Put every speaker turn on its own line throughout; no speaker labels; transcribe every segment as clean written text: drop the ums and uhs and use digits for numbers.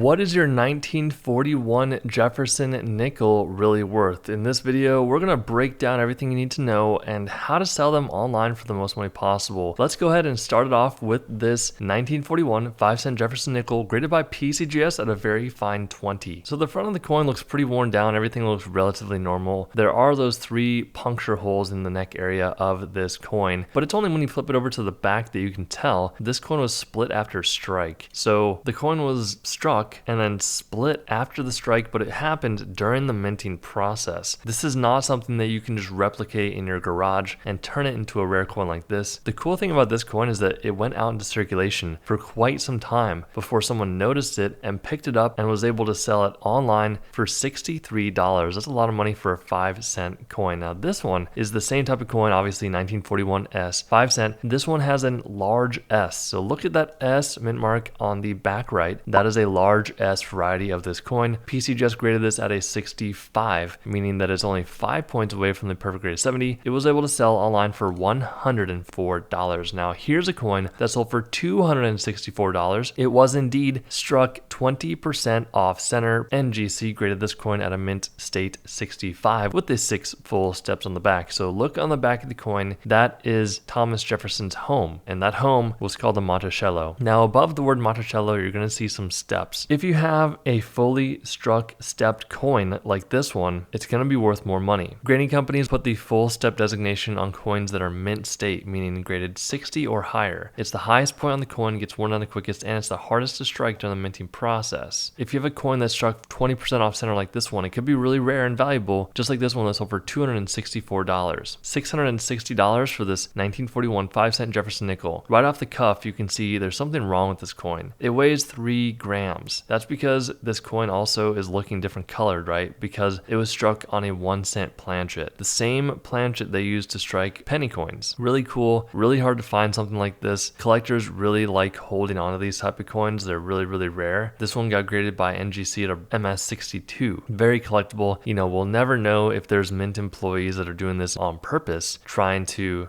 What is your 1941 Jefferson nickel really worth? In this video, we're going to break down everything you need to know and how to sell them online for the most money possible. Let's go ahead and start it off with this 1941 5-cent Jefferson nickel graded by PCGS at a very fine 20. So the front of the coin looks pretty worn down. Everything looks relatively normal. There are those 3 puncture holes in the neck area of this coin, but it's only when you flip it over to the back that you can tell this coin was split after strike. So the coin was struck and then split after the strike, but it happened during the minting process. This is not something that you can just replicate in your garage and turn it into a rare coin like this. The cool thing about this coin is that it went out into circulation for quite some time before someone noticed it and picked it up and was able to sell it online for $63. That's a lot of money for a 5-cent coin. Now this one is the same type of coin, obviously 1941S, 5 cent. This one has a large S. So look at that S mint mark on the back right. That is a large S variety of this coin. PC just graded this at a 65, meaning that it's only 5 points away from the perfect grade of 70. It was able to sell online for $104. Now here's a coin that sold for $264. It was indeed struck 20% off center. NGC graded this coin at a mint state 65 with the 6 full steps on the back. So look on the back of the coin. That is Thomas Jefferson's home, and that home was called the Monticello. Now above the word Monticello, you're going to see some steps. If you have a fully struck stepped coin like this one, it's going to be worth more money. Grading companies put the full step designation on coins that are mint state, meaning graded 60 or higher. It's the highest point on the coin, gets worn down the quickest, and it's the hardest to strike during the minting process. If you have a coin that's struck 20% off center like this one, it could be really rare and valuable, just like this one that sold for $264. $660 for this 1941 5-cent Jefferson nickel. Right off the cuff, you can see there's something wrong with this coin. It weighs 3 grams. That's because this coin also is looking different colored, right? Because it was struck on a 1-cent planchet. The same planchet they used to strike penny coins. Really cool, really hard to find something like this. Collectors really like holding on to these type of coins. They're really, really rare. This one got graded by NGC at a MS62. Very collectible. You know, we'll never know if there's mint employees that are doing this on purpose, trying to,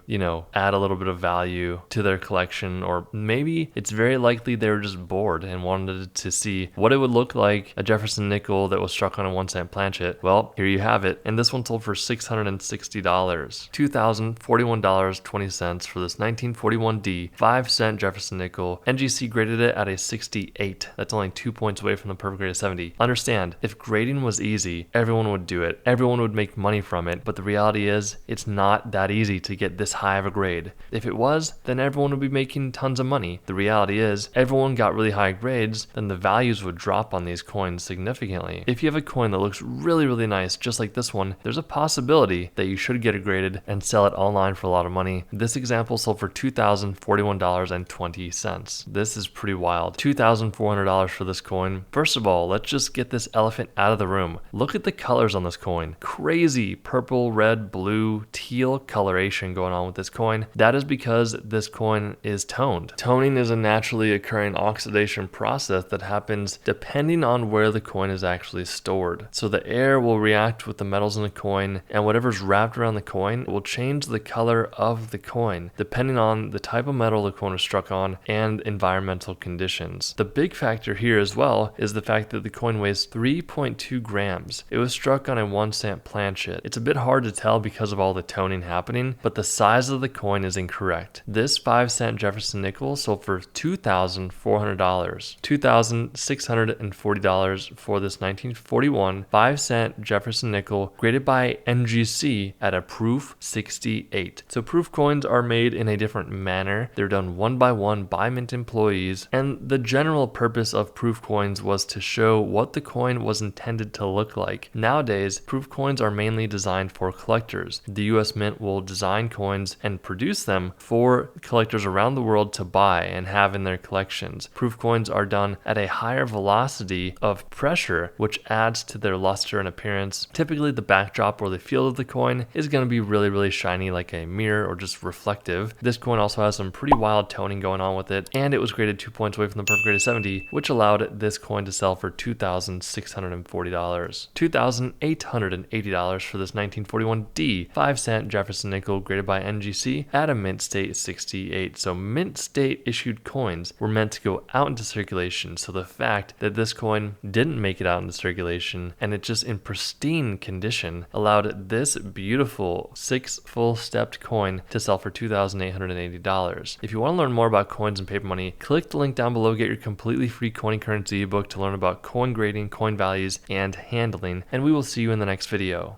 add a little bit of value to their collection, or maybe it's very likely they were just bored and wanted to see what it would look like a Jefferson nickel that was struck on a 1-cent planchet. Well, here you have it. And this one sold for $660. $2,041.20 for this 1941D 5-cent Jefferson nickel. NGC graded it at a 68. That's only 2 points away from the perfect grade of 70. Understand, if grading was easy, everyone would do it. Everyone would make money from it. But the reality is, it's not that easy to get this high of a grade. If it was, then everyone would be making tons of money. The reality is, everyone got really high grades, then the values would drop on these coins significantly. If you have a coin that looks really, really nice, just like this one, there's a possibility that you should get it graded and sell it online for a lot of money. This example sold for $2,041.20. This is pretty wild. $2,400 for this coin. First of all, let's just get this elephant out of the room. Look at the colors on this coin. Crazy purple, red, blue, teal coloration going on with this coin. That is because this coin is toned. Toning is a naturally occurring oxidation process that happens depending on where the coin is actually stored. So the air will react with the metals in the coin, and whatever's wrapped around the coin will change the color of the coin depending on the type of metal the coin was struck on and environmental conditions. The big factor here as well is the fact that the coin weighs 3.2 grams. It was struck on a 1-cent planchet. It's a bit hard to tell because of all the toning happening, but the size of the coin is incorrect. This 5-cent Jefferson nickel sold for $2,400. $2,640 for this 1941 5-cent Jefferson nickel graded by NGC at a proof 68. So proof coins are made in a different manner. They're done one by one by mint employees, and the general purpose of proof coins was to show what the coin was intended to look like. Nowadays, proof coins are mainly designed for collectors. The US Mint will design coins and produce them for collectors around the world to buy and have in their collections. Proof coins are done at a higher velocity of pressure, which adds to their luster and appearance. Typically, the backdrop or the field of the coin is going to be really, really shiny like a mirror or just reflective. This coin also has some pretty wild toning going on with it, and it was graded 2 points away from the perfect grade of 70, which allowed allowed this coin to sell for $2,640. $2,880 for this 1941D 5-cent Jefferson nickel graded by NGC at a mint state 68. So mint state issued coins were meant to go out into circulation. So the fact that this coin didn't make it out into circulation and it's just in pristine condition allowed this beautiful 6 full stepped coin to sell for $2,880. If you want to learn more about coins and paper money, click the link down below, get your completely free coin currency ebook to learn about coin grading, coin values, and handling, and we will see you in the next video.